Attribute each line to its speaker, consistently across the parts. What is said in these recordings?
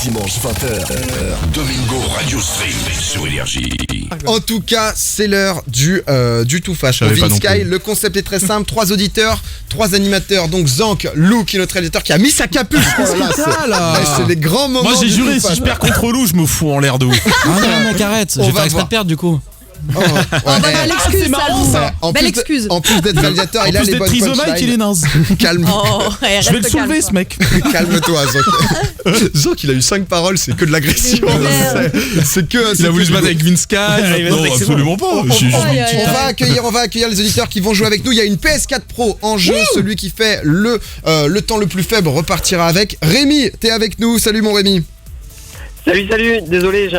Speaker 1: dimanche 20h.
Speaker 2: Domingo Radio Stream sur Énergie.
Speaker 3: En tout cas, c'est l'heure du Too Fast.
Speaker 4: savais pas non
Speaker 3: Sky,
Speaker 4: plus.
Speaker 3: le concept est très simple, 3 auditeurs, 3 animateurs, donc Zank, Lou qui est notre réalisateur qui a mis sa capuche. Voilà, c'est des grands moments.
Speaker 4: Moi j'ai
Speaker 3: du
Speaker 4: juré,
Speaker 3: Too
Speaker 4: si
Speaker 3: Fast.
Speaker 4: je perds contre Lou, je me fous en l'air de ouf.
Speaker 5: Ah non, mec, arrête.
Speaker 3: On
Speaker 5: Je vais
Speaker 3: va
Speaker 5: faire exprès
Speaker 3: voir.
Speaker 5: de perdre du coup.
Speaker 3: Oh, ouais,
Speaker 6: Belle excuse,
Speaker 4: c'est marrant,
Speaker 6: ça.
Speaker 4: ça.
Speaker 3: en
Speaker 6: Belle
Speaker 3: plus
Speaker 6: excuse.
Speaker 3: En plus d'être réalisateur,
Speaker 4: En
Speaker 3: il a
Speaker 4: plus
Speaker 3: les
Speaker 4: d'être
Speaker 3: bonnes
Speaker 4: trisomique, il est
Speaker 3: punchlines.
Speaker 4: naze.
Speaker 3: Calme,
Speaker 6: Oh, ouais,
Speaker 4: Je vais le
Speaker 6: reste calme,
Speaker 4: soulever
Speaker 6: toi.
Speaker 4: ce mec.
Speaker 3: calme-toi, Zank. Zank, il a eu 5 paroles, c'est que de l'agression.
Speaker 6: Il est
Speaker 3: C'est que.
Speaker 4: Il a voulu se battre avec Vince Sky. Non,
Speaker 5: avec ses
Speaker 4: absolument pas.
Speaker 3: On va accueillir les auditeurs qui vont jouer avec nous. Il y a une PS4 Pro en jeu. Celui qui fait le temps le plus faible repartira avec. Rémi, t'es avec nous. Salut mon Rémi.
Speaker 7: Salut, désolé, j'ai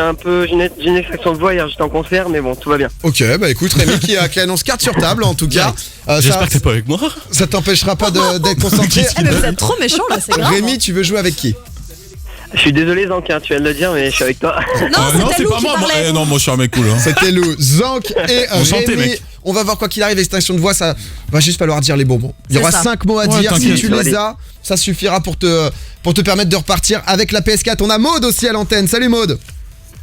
Speaker 7: une extraction de voix hier, j'étais en concert, mais bon, tout va bien.
Speaker 3: Ok, bah écoute, Rémi qui annonce carte sur table en tout cas.
Speaker 5: J'espère que t'es pas avec moi.
Speaker 3: Ça t'empêchera pas d'être concentré.
Speaker 6: Eh, mais vous êtes trop méchant là, c'est grave.
Speaker 3: Rémi, tu veux jouer avec qui?
Speaker 7: Je suis désolé, Zank, tu viens de le dire, mais je suis avec toi.
Speaker 6: Non, c'était
Speaker 4: c'est
Speaker 6: Lou
Speaker 4: pas
Speaker 6: qui
Speaker 4: moi.
Speaker 6: parlait.
Speaker 4: Non, moi je suis un mec cool.
Speaker 3: C'était Lou, Zank et
Speaker 4: Enchanté,
Speaker 3: Rémi.
Speaker 4: mec.
Speaker 3: On va voir quoi qu'il arrive, extinction de voix, ça va juste falloir dire les bons mots. Il y
Speaker 6: C'est
Speaker 3: aura
Speaker 6: ça.
Speaker 3: 5 mots à
Speaker 4: Ouais,
Speaker 3: dire. Si
Speaker 4: t'inquiète.
Speaker 3: tu les as, ça suffira pour te permettre de repartir avec la PS4. On a Maud aussi à l'antenne. Salut Maud.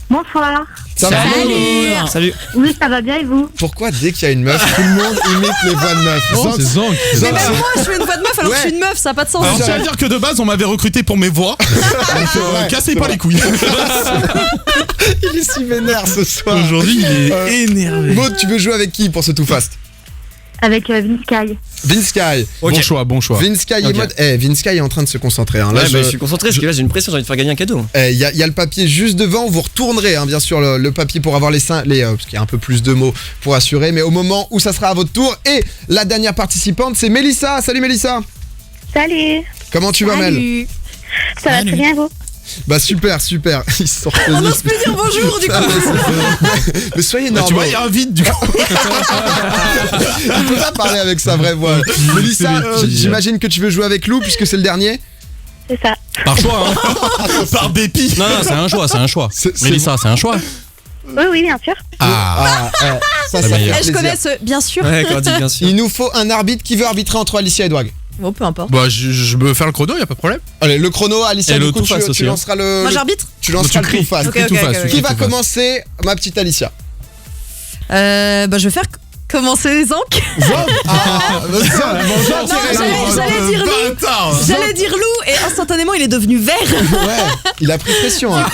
Speaker 8: Bonsoir.
Speaker 3: Ça va Maud?
Speaker 5: Salut.
Speaker 8: Oui, ça va bien et vous?
Speaker 3: Pourquoi dès qu'il y a une meuf, tout le monde imite les voix de meuf?
Speaker 4: Non, c'est Zank.
Speaker 6: Mais
Speaker 3: Zank,
Speaker 6: même moi, je fais une voix de meuf alors que je suis une meuf, ça a pas de sens.
Speaker 4: Alors, je tiens à dire que de base, on m'avait recruté pour mes voix. Donc,
Speaker 3: vrai,
Speaker 4: cassez
Speaker 3: c'est
Speaker 4: pas
Speaker 3: vrai.
Speaker 4: les couilles.
Speaker 3: il est si vénère ce soir.
Speaker 4: Aujourd'hui, il est énervé.
Speaker 3: Maud, tu veux jouer avec qui pour ce Too Fast?
Speaker 8: Avec Vince Sky.
Speaker 3: Vince Sky.
Speaker 5: Ok.
Speaker 4: Bon choix.
Speaker 3: Vince Sky et
Speaker 5: Ok.
Speaker 3: Maud. Vince Sky est en train de se concentrer. Hein. Là,
Speaker 5: Ouais, je suis concentré parce que là j'ai une pression, j'ai envie de faire gagner un cadeau.
Speaker 3: Il y a le papier juste devant. Vous retournerez, hein, bien sûr, le papier pour avoir parce qu'il y a un peu plus de mots pour assurer. Mais au moment où ça sera à votre tour. Et la dernière participante, c'est Mélissa. Salut Mélissa.
Speaker 8: Salut.
Speaker 3: Comment tu vas, Mel?
Speaker 6: Salut.
Speaker 8: Ça va très bien et vous?
Speaker 3: Bah super. Ils se sont
Speaker 6: On
Speaker 3: retenus.
Speaker 6: n'ose plus dire bonjour du coup.
Speaker 3: Mais soyez
Speaker 4: Bah, tu
Speaker 3: normaux.
Speaker 4: vois, il y a un vide du coup.
Speaker 3: Il peut pas parler avec sa vraie voix. Mélissa, j'imagine que tu veux jouer avec Lou puisque c'est le dernier.
Speaker 8: C'est ça.
Speaker 4: Par choix, hein. Par dépit.
Speaker 5: Non, c'est un choix, c'est un choix.
Speaker 3: C'est-
Speaker 5: Mélissa, c'est un choix.
Speaker 8: Oui, bien sûr.
Speaker 3: Ça
Speaker 5: La
Speaker 3: fait
Speaker 5: meilleure.
Speaker 6: Eh, je
Speaker 3: plaisir.
Speaker 6: connais ce, bien sûr.
Speaker 5: Ouais, quand dit bien sûr.
Speaker 3: Il nous faut un arbitre qui veut arbitrer entre Alicia et Dwag.
Speaker 6: Bon, peu importe.
Speaker 4: Bah, je peux faire le chrono, y a pas de problème.
Speaker 3: Allez, le chrono, Alicia,
Speaker 4: Et
Speaker 3: du
Speaker 4: le
Speaker 3: coup,
Speaker 4: Too Fast
Speaker 3: tu
Speaker 4: aussi, hein.
Speaker 3: lanceras le.
Speaker 6: Moi j'arbitre.
Speaker 3: Tu lanceras le Too Fast.
Speaker 6: Ok, ok, ok.
Speaker 3: Qui va commencer, ma petite Alicia?
Speaker 6: Bah je vais faire commencer Zank. J'allais dire Lou. J'allais dire Lou et instantanément il est devenu vert.
Speaker 3: Ouais, il a pris pression. Hein.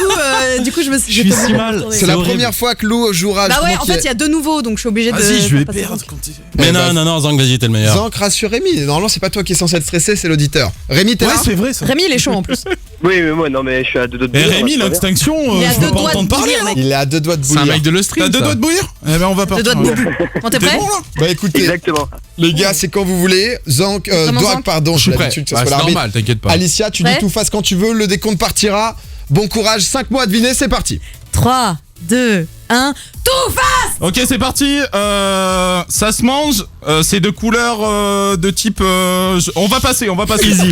Speaker 6: Du coup je me suis.
Speaker 5: Je suis si mal.
Speaker 3: C'est la première fois que Lou jouera.
Speaker 6: Bah ouais,
Speaker 3: justement,
Speaker 6: en fait il y a deux nouveaux donc je suis obligée de.
Speaker 4: Vas-y, je vais
Speaker 6: faire passer
Speaker 4: perdre
Speaker 6: Zank.
Speaker 4: quand tu.
Speaker 5: Mais
Speaker 3: Eh bah,
Speaker 5: non, Zank, vas-y, t'es le meilleur.
Speaker 3: Zank, rassure Rémi. Normalement, c'est pas toi qui est censé être stressé, c'est l'auditeur. Rémi, t'es
Speaker 4: Ouais,
Speaker 3: là?
Speaker 4: c'est vrai ça.
Speaker 6: Rémi il est chaud en plus.
Speaker 7: Oui, mais moi, non, mais je suis à deux doigts de
Speaker 4: Et
Speaker 7: bouillir,
Speaker 4: Rémi,
Speaker 7: tout va bien.
Speaker 4: l'extinction,
Speaker 6: Il est à
Speaker 4: je veux
Speaker 6: deux
Speaker 4: pas
Speaker 6: doigts de
Speaker 4: entendre parler.
Speaker 6: bouillir, mec.
Speaker 3: Il est à 2 doigts de
Speaker 4: C'est un
Speaker 3: bouillir.
Speaker 4: mec de le stream. T'as 2 doigts de bouillir? Eh ben, on va partir.
Speaker 6: Deux doigts de boubou. Bon t'es
Speaker 4: T'es
Speaker 6: prêt?
Speaker 4: bon là?
Speaker 3: Bah écoutez,
Speaker 7: Exactement.
Speaker 3: les gars, c'est quand vous voulez. Zank,
Speaker 6: Vraiment
Speaker 3: Dwag,
Speaker 6: Zank
Speaker 3: pardon,
Speaker 4: Je suis
Speaker 3: j'ai
Speaker 4: prêt.
Speaker 3: l'habitude que ce
Speaker 4: Ouais,
Speaker 3: soit
Speaker 4: c'est
Speaker 3: l'arbitre.
Speaker 4: normal, t'inquiète pas.
Speaker 3: Alicia, tu
Speaker 6: Prêt
Speaker 3: dis tout face quand tu veux, le décompte partira. Bon courage, 5 mots à deviner, c'est parti.
Speaker 6: 3, 2, 1. Tout face.
Speaker 4: Ok, c'est parti. Ça se mange. C'est de couleur de type. On va passer. Easy.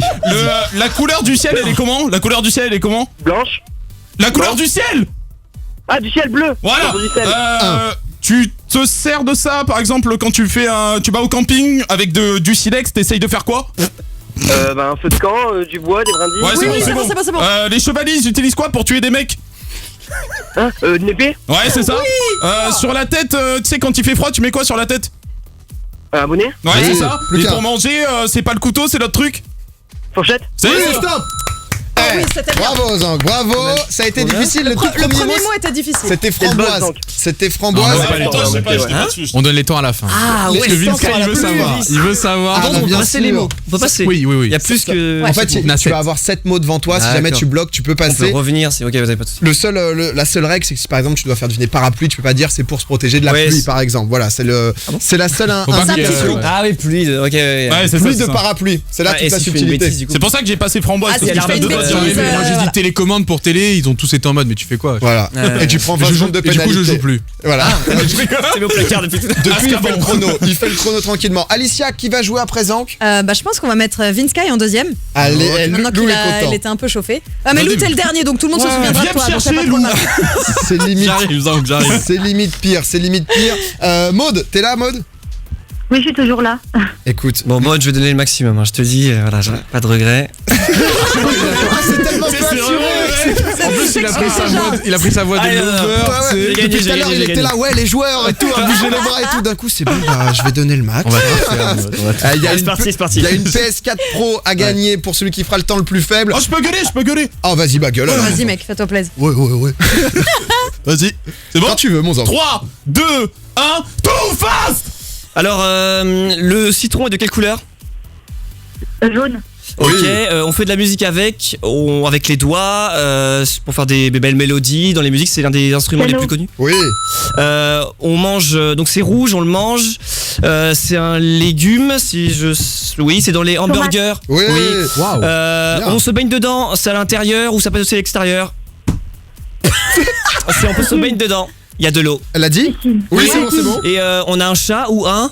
Speaker 4: La couleur du ciel, elle est comment? La couleur du ciel, elle est comment?
Speaker 7: Blanche.
Speaker 4: La couleur du ciel.
Speaker 7: Ah, du ciel bleu.
Speaker 4: Voilà.
Speaker 7: Pardon, du ciel.
Speaker 4: Tu te sers de ça, par exemple, quand tu vas au camping avec du silex, t'essayes de faire quoi?
Speaker 7: Un feu de camp, du bois, des brindilles.
Speaker 4: Ouais,
Speaker 6: Oui, oui, c'est bon, c'est bon.
Speaker 4: Les chevaliers, ils utilisent quoi pour tuer des mecs?
Speaker 7: Une épée.
Speaker 4: Ouais, c'est ça. Sur la tête, tu sais, quand il fait froid, tu mets quoi sur la tête?
Speaker 7: Un bonnet.
Speaker 4: Ouais,
Speaker 3: Oui,
Speaker 4: c'est ça. Et
Speaker 3: Lucas.
Speaker 4: pour manger, c'est pas le couteau, c'est l'autre truc.
Speaker 7: Fourchette.
Speaker 4: C'est
Speaker 3: Stop.
Speaker 6: Oui, c'était bien.
Speaker 3: Bravo Zank, bravo. Ça a été difficile. Le tout
Speaker 6: Le premier
Speaker 3: mot,
Speaker 6: mot était difficile.
Speaker 3: c'était
Speaker 7: le
Speaker 3: framboise.
Speaker 7: buzz, Zank.
Speaker 3: C'était
Speaker 4: On
Speaker 3: framboise.
Speaker 4: donne pas les temps,
Speaker 7: ok, ouais.
Speaker 4: On donne les temps à la fin.
Speaker 6: Ah
Speaker 3: Les-
Speaker 6: ouais.
Speaker 3: les
Speaker 4: Vince,
Speaker 3: temps
Speaker 4: il veut
Speaker 3: plus
Speaker 4: savoir.
Speaker 3: vite.
Speaker 4: Il veut savoir.
Speaker 3: Ah, bah,
Speaker 5: on
Speaker 3: bien
Speaker 5: peut passer
Speaker 3: sûr.
Speaker 5: les mots. On peut passer.
Speaker 4: Oui.
Speaker 5: Il y a plus que.
Speaker 3: En fait, tu vas avoir 7 mots devant toi. Si jamais
Speaker 5: D'accord.
Speaker 3: tu bloques, tu peux
Speaker 5: On peut
Speaker 3: passer.
Speaker 5: revenir, c'est ok, vous avez pas de soucis.
Speaker 3: La seule règle, c'est que si par exemple tu dois faire deviner parapluie, tu peux pas dire c'est pour se protéger de la
Speaker 5: Ouais,
Speaker 3: pluie,
Speaker 5: c'est-
Speaker 3: par exemple. Voilà, c'est la seule
Speaker 4: Faut pas
Speaker 3: indication.
Speaker 4: que-
Speaker 5: Ah oui, pluie, ok.
Speaker 4: Ouais, c'est ça.
Speaker 3: Pluie
Speaker 4: c'est
Speaker 3: de
Speaker 4: ça.
Speaker 3: parapluie. C'est là
Speaker 5: Ah,
Speaker 3: toute
Speaker 5: et
Speaker 3: la
Speaker 5: si je fais une
Speaker 3: subtilité.
Speaker 5: bêtise, du coup.
Speaker 4: C'est pour ça que j'ai passé framboise.
Speaker 6: Ah,
Speaker 4: parce
Speaker 6: si
Speaker 4: que
Speaker 6: elle a
Speaker 4: je fais
Speaker 6: fait une
Speaker 4: deux
Speaker 6: bêtise,
Speaker 4: doigts.
Speaker 6: euh,
Speaker 9: J'ai dit télécommande pour télé, ils ont tous été en mode mais tu fais quoi?
Speaker 3: Voilà.
Speaker 5: Ouais.
Speaker 3: Et tu prends
Speaker 9: Et
Speaker 3: 20
Speaker 9: je joue-
Speaker 3: secondes de
Speaker 9: et du coup
Speaker 3: pénalité.
Speaker 9: je joue plus.
Speaker 3: Voilà.
Speaker 5: C'est mis au placard depuis tout à l'heure.
Speaker 3: Depuis, il fait le chrono. Il fait le chrono tranquillement. Alicia, qui va jouer à présent?
Speaker 6: Je pense qu'on va mettre Vince Sky en deuxième.
Speaker 3: Allez,
Speaker 6: Maintenant
Speaker 3: Lou
Speaker 6: qu'il
Speaker 3: est
Speaker 6: il
Speaker 3: content.
Speaker 6: était un peu chauffé. Ah mais Lou t'es le dernier donc tout le monde se
Speaker 4: Ouais,
Speaker 6: souviendra de
Speaker 4: viens
Speaker 6: toi.
Speaker 4: me
Speaker 6: donc
Speaker 4: chercher,
Speaker 6: c'est pas trop
Speaker 4: Lou.
Speaker 6: mal.
Speaker 3: C'est limite.
Speaker 5: J'arrive, Zank, j'arrive.
Speaker 3: C'est limite pire. C'est limite pire. Maud, t'es là, Maud?
Speaker 8: Oui, je suis toujours là.
Speaker 3: Écoute.
Speaker 5: Bon, moi, je vais donner le maximum. Hein. Je te dis, voilà, pas de regrets.
Speaker 3: C'est tellement peu assuré.
Speaker 9: il a pris sa voix de lover.
Speaker 3: Ouais,
Speaker 5: J'ai gagné,
Speaker 3: depuis tout à l'heure, il était là, ouais, les joueurs et tout, à bouger les bras et tout. D'un coup, c'est bon, bah, je vais donner le max. Il y a
Speaker 5: C'est parti, c'est parti.
Speaker 3: Il y a une PS4 Pro à gagner pour celui qui fera le temps le plus faible.
Speaker 4: Oh, je peux gueuler.
Speaker 3: Oh, vas-y, bah gueule. alors.
Speaker 6: Vas-y, mec, fais-toi plaisir.
Speaker 3: Ouais.
Speaker 4: Vas-y. C'est bon?
Speaker 3: Quand tu veux, mon enfant.
Speaker 4: 3, 2, 1, too fast!
Speaker 5: Alors, le citron est de quelle couleur?
Speaker 8: Jaune.
Speaker 5: Ok, on fait de la musique avec les doigts, pour faire des belles mélodies. Dans les musiques, c'est l'un des instruments les
Speaker 8: Piano.
Speaker 5: plus connus.
Speaker 3: Oui.
Speaker 5: On mange, donc c'est rouge, on le mange. C'est un légume, oui, c'est dans les hamburgers.
Speaker 3: Oui.
Speaker 9: Waouh.
Speaker 5: On se baigne dedans, c'est à l'intérieur ou ça peut être aussi à l'extérieur. On peut se baigner dedans. Il y a de l'eau.
Speaker 3: Elle a dit? Oui, c'est bon.
Speaker 5: Et on a un chat ou un.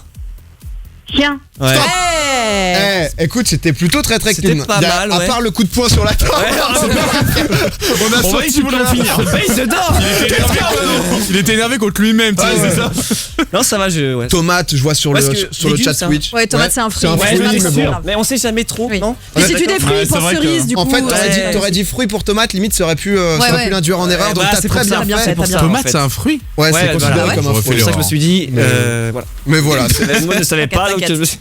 Speaker 8: Chien.
Speaker 5: Ouais.
Speaker 6: Hey
Speaker 3: Écoute, c'était plutôt très
Speaker 5: C'était
Speaker 3: clean.
Speaker 5: pas
Speaker 3: Il y a-
Speaker 5: mal,
Speaker 3: À
Speaker 5: ouais.
Speaker 3: part le coup de poing sur la table.
Speaker 4: On a sorti si vous voulez en finir.
Speaker 5: Baisse dedans.
Speaker 9: Il était énervé contre lui-même, tu sais.
Speaker 4: c'est ça.
Speaker 5: Non, ça va, ouais.
Speaker 3: Tomate, je vois sur
Speaker 5: Parce
Speaker 3: le
Speaker 5: que
Speaker 3: sur le
Speaker 5: légumes,
Speaker 3: chat
Speaker 5: c'est un-
Speaker 3: Twitch.
Speaker 6: Ouais, tomate, c'est un fruit.
Speaker 3: C'est un
Speaker 6: Ouais,
Speaker 3: fruit,
Speaker 6: c'est
Speaker 3: mais
Speaker 6: sûr.
Speaker 3: bon.
Speaker 5: Mais on sait jamais trop,
Speaker 6: Oui.
Speaker 5: non?
Speaker 6: Et si tu des fruits
Speaker 4: Ouais,
Speaker 6: pour
Speaker 4: c'est vrai que-
Speaker 6: cerise, du coup.
Speaker 3: En fait, t'aurais
Speaker 6: ouais.
Speaker 3: dit fruit pour tomate, limite ça aurait pu l'induire en erreur. Donc
Speaker 5: bah,
Speaker 3: t'as
Speaker 5: c'est
Speaker 3: très
Speaker 5: pour ça,
Speaker 3: bien
Speaker 6: bien
Speaker 3: fait.
Speaker 6: fait, t'as bien
Speaker 9: Tomate,
Speaker 5: fait.
Speaker 9: c'est un fruit.
Speaker 3: Ouais, c'est
Speaker 5: Ouais,
Speaker 3: considéré
Speaker 5: voilà,
Speaker 3: comme un
Speaker 9: ouais.
Speaker 3: fruit.
Speaker 5: C'est ça que je me suis dit. Voilà.
Speaker 3: Mais voilà, c'est
Speaker 5: Moi, je ne savais pas, donc
Speaker 6: T'inquiète.
Speaker 5: je me suis.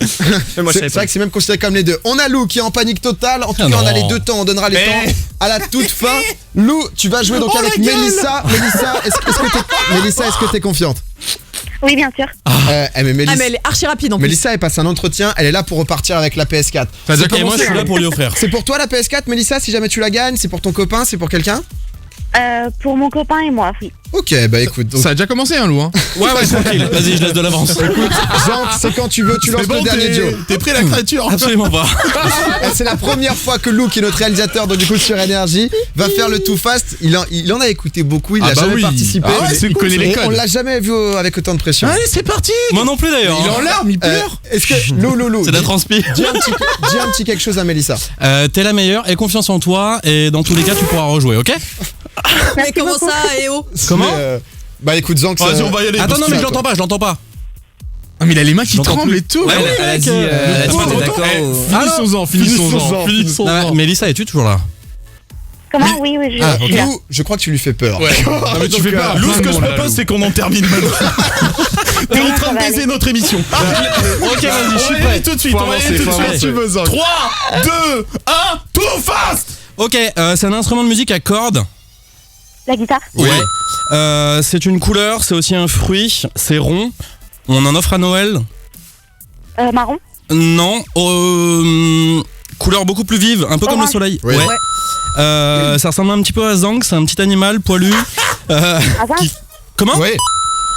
Speaker 5: Mais moi, je savais
Speaker 3: c'est vrai
Speaker 5: pas.
Speaker 3: que c'est même considéré comme les deux. On a Lou qui est en panique totale. En tout cas,
Speaker 9: non.
Speaker 3: on a les deux temps. On donnera les temps à la toute fin. Lou, tu vas jouer donc avec Mélissa. Mélissa, est-ce que t'es confiante?
Speaker 8: Oui, bien sûr.
Speaker 3: Mais
Speaker 6: Ah,
Speaker 3: Mélissa,
Speaker 6: mais elle est archi rapide en plus.
Speaker 3: Mélissa, elle passe un entretien. Elle est là pour repartir avec la PS4.
Speaker 9: T'as déjà
Speaker 3: C'est
Speaker 9: commencé,
Speaker 3: comment
Speaker 9: je suis là pour lui offrir.
Speaker 3: C'est pour toi la PS4, Mélissa, si jamais tu la gagnes? C'est pour ton copain? C'est pour quelqu'un?
Speaker 8: Pour mon copain et moi, oui.
Speaker 3: Ok, bah écoute. Donc,
Speaker 9: Ça a déjà commencé, hein, Lou, hein.
Speaker 5: Ouais, tranquille. Vas-y, je laisse de l'avance.
Speaker 3: Jean, c'est quand tu veux, tu lances le dernier duo.
Speaker 4: T'es pris la créature.
Speaker 5: Absolument pas.
Speaker 3: Et c'est la première fois que Lou, qui est notre réalisateur, donc du coup sur Énergie, va faire le Too Fast. Il en a écouté beaucoup, il
Speaker 9: Ah
Speaker 3: a
Speaker 9: bah
Speaker 3: jamais
Speaker 9: oui.
Speaker 3: participé.
Speaker 9: Ah ouais, il connaît les
Speaker 3: Et
Speaker 9: codes.
Speaker 3: on l'a jamais vu avec autant de pression.
Speaker 4: Allez, c'est parti.
Speaker 5: Moi non plus d'ailleurs.
Speaker 9: Il est en larmes, il pleure.
Speaker 3: Est-ce que Lou,
Speaker 5: C'est de la transpi.
Speaker 3: dis un petit quelque chose à Mélissa.
Speaker 1: T'es la meilleure, aie confiance en toi et dans tous les cas tu pourras rejouer, ok?
Speaker 6: Mais comment ça, Eo?
Speaker 1: Comment
Speaker 3: Bah écoute, Zank,
Speaker 4: Vas-y, on va y aller.
Speaker 1: Attends, non mais je
Speaker 3: toi.
Speaker 1: l'entends pas.
Speaker 9: Ah, mais il a les mains qui
Speaker 1: J'entends
Speaker 9: tremblent
Speaker 1: plus.
Speaker 9: et tout.
Speaker 5: Ouais, elle a dit, t'es d'accord.
Speaker 9: Finissons-en.
Speaker 1: Non, mais Mélissa, es-tu toujours là?
Speaker 8: Comment? Oui, je
Speaker 3: Ah,
Speaker 8: suis là.
Speaker 3: Lou, je crois que tu lui fais peur.
Speaker 9: Ouais. Non, mais tu fais pas.
Speaker 4: Lou, ce que je propose, c'est qu'on en termine maintenant. T'es en train de baiser notre émission.
Speaker 5: Ok, vas-y, je suis
Speaker 4: On va y
Speaker 5: prêt.
Speaker 4: aller tout de suite.
Speaker 5: Faut
Speaker 4: On va y
Speaker 5: avancer,
Speaker 4: aller tout de
Speaker 5: faut
Speaker 4: suite.
Speaker 5: avancer.
Speaker 3: Tu veux, Zank.
Speaker 4: 3, 2, 1, too fast.
Speaker 1: Ok, c'est un instrument de musique à cordes.
Speaker 8: La guitare.
Speaker 1: Ouais. C'est une couleur, c'est aussi un fruit, c'est rond. On en offre à Noël.
Speaker 8: Marron.
Speaker 1: Non, couleur beaucoup plus vive, un peu comme le
Speaker 8: Orange.
Speaker 1: soleil.
Speaker 3: Oui.
Speaker 1: Ouais. Ça ressemble un petit peu à Zank, c'est un petit animal poilu.
Speaker 8: Hasard.
Speaker 1: Comment?
Speaker 3: Oui.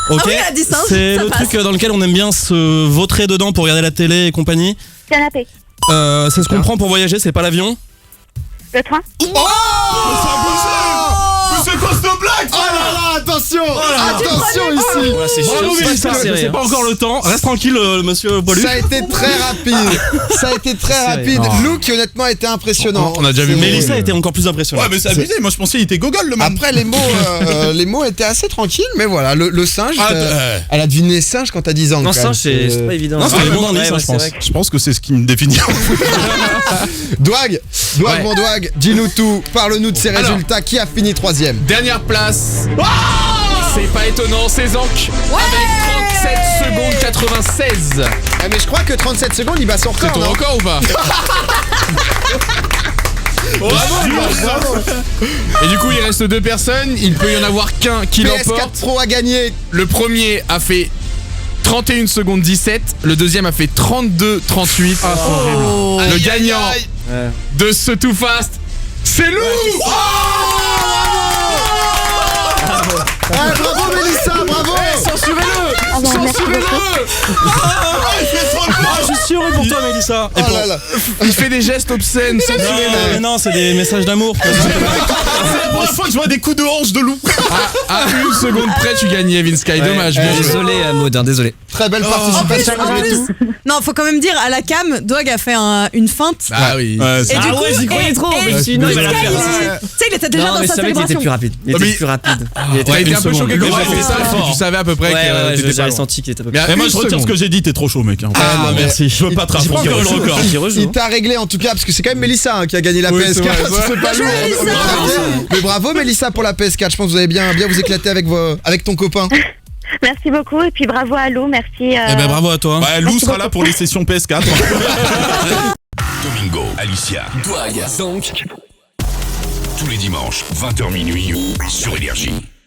Speaker 1: Ok.
Speaker 6: Ah oui, à distance,
Speaker 1: C'est
Speaker 6: ça
Speaker 1: le
Speaker 6: passe.
Speaker 1: truc dans lequel on aime bien se vautrer dedans pour regarder la télé et compagnie.
Speaker 8: Canapé.
Speaker 1: C'est ce qu'on prend pour voyager, c'est pas l'avion.
Speaker 8: Le train.
Speaker 4: Mais c'est quoi cette blague?
Speaker 3: Oh là là, attention! Attention ici!
Speaker 5: Voilà, c'est
Speaker 1: Bravo,
Speaker 5: chiant,
Speaker 1: Mélissa,
Speaker 5: c'est serré,
Speaker 1: c'est
Speaker 5: hein.
Speaker 1: pas encore le temps. Reste tranquille, monsieur poilu.
Speaker 3: Ça a été très rapide. Ça a été très rapide.
Speaker 1: Non.
Speaker 3: Lou qui honnêtement a été impressionnant.
Speaker 9: On a déjà vu
Speaker 3: C'est-
Speaker 1: Mélissa était encore plus impressionnante.
Speaker 4: Ouais, mais c'est abusé. Moi, je pensais qu'il était gogol, le man.
Speaker 3: Après les mots étaient assez tranquilles, mais voilà, le singe,
Speaker 4: Ah,
Speaker 3: elle a deviné singe quand t'as 10 ans.
Speaker 5: Non,
Speaker 3: quand
Speaker 5: ça,
Speaker 3: même.
Speaker 5: c'est pas évident.
Speaker 1: Non, c'est
Speaker 5: Ah,
Speaker 1: les
Speaker 5: ouais,
Speaker 1: bons indices,
Speaker 5: ouais,
Speaker 1: je
Speaker 5: c'est
Speaker 1: pense.
Speaker 5: vrai que-
Speaker 4: Je pense que c'est ce qui me définit.
Speaker 3: Dwag,
Speaker 9: Ouais.
Speaker 3: mon Dwag, dis-nous tout, parle-nous de ces
Speaker 9: Alors.
Speaker 3: résultats. Qui a fini 3ème?
Speaker 9: Dernière place. C'est pas étonnant, c'est Zank. Avec 37 secondes 96.
Speaker 3: Ah, mais je crois que 37 secondes, il bat son
Speaker 9: C'est
Speaker 3: record.
Speaker 9: ton
Speaker 3: non
Speaker 9: record ou pas?
Speaker 3: Bravo.
Speaker 9: Et du coup, il reste 2 personnes. Il peut y en avoir qu'un qui
Speaker 3: PS4
Speaker 9: l'emporte.
Speaker 3: Pro a gagné.
Speaker 9: Le premier a fait 31 secondes 17. Le deuxième a fait 32 38. Le gagnant de ce Too Fast, c'est Lou.
Speaker 3: Ah, bravo Mélissa, bravo.
Speaker 8: Ah bon, merci beaucoup.
Speaker 1: Je suis heureux pour toi, Mélissa. Et
Speaker 3: Oh
Speaker 1: pour-
Speaker 3: là là.
Speaker 9: Il fait des gestes obscènes, sensuels.
Speaker 1: Mais non, c'est des messages d'amour.
Speaker 4: C'est la première fois que je vois des coups de hanche de loup.
Speaker 9: À 1 seconde près, tu gagnes Evin Sky. Dommage. bien joué.
Speaker 5: Désolé, Maud, hein, désolé.
Speaker 3: Très belle participation
Speaker 6: En
Speaker 3: malgré
Speaker 6: plus,
Speaker 3: tout.
Speaker 6: non, faut quand même dire, à la cam, Dog a fait une feinte.
Speaker 9: Ah oui.
Speaker 6: Et
Speaker 5: Ah
Speaker 6: du coup,
Speaker 5: ouais, j'y croyais trop, mais je me suis dit, non, il va la
Speaker 6: Sky,
Speaker 5: faire.
Speaker 6: tu sais, il était déjà
Speaker 5: Non,
Speaker 6: dans
Speaker 5: mais
Speaker 6: sa
Speaker 5: je savais qu'il était
Speaker 6: célébration.
Speaker 5: plus rapide. Il était plus rapide. Il était
Speaker 9: Ouais, il était
Speaker 5: une
Speaker 9: un peu
Speaker 5: seconde.
Speaker 9: choqué quand
Speaker 4: Ouais,
Speaker 9: j'ai fait
Speaker 4: il
Speaker 9: ça,
Speaker 4: était
Speaker 9: parce que
Speaker 4: fort.
Speaker 9: tu savais à peu près
Speaker 5: Ouais,
Speaker 9: que
Speaker 5: ouais,
Speaker 9: t'étais pas
Speaker 5: j'avais
Speaker 9: loin.
Speaker 5: senti qu'il était pas
Speaker 9: Mais
Speaker 4: Et moi,
Speaker 3: Une
Speaker 4: je retire
Speaker 3: seconde.
Speaker 4: ce que j'ai dit, t'es trop chaud, mec. Hein.
Speaker 3: Ah, mais
Speaker 1: merci.
Speaker 4: Je veux pas te
Speaker 5: J'ai pas
Speaker 4: rapprocher
Speaker 5: encore
Speaker 4: le
Speaker 5: le
Speaker 4: record.
Speaker 3: Il t'a réglé en tout cas, parce que c'est quand même Mélissa hein, qui a gagné la
Speaker 9: Oui,
Speaker 3: PS4.
Speaker 9: c'est vrai,
Speaker 3: C'est pas
Speaker 6: Bien joué,
Speaker 3: lourd.
Speaker 6: Mélissa.
Speaker 3: Mais bravo Mélissa pour la PS4. Je pense que vous allez bien vous éclater avec ton copain.
Speaker 8: Merci beaucoup. Et puis bravo à Lou. Merci.
Speaker 1: Eh ben bravo à toi.
Speaker 4: Ouais, Lou sera là pour les sessions PS4.
Speaker 2: Domingo, Alicia,
Speaker 10: Douag.
Speaker 2: tous les dimanches, 20h minuit, sur Énergie.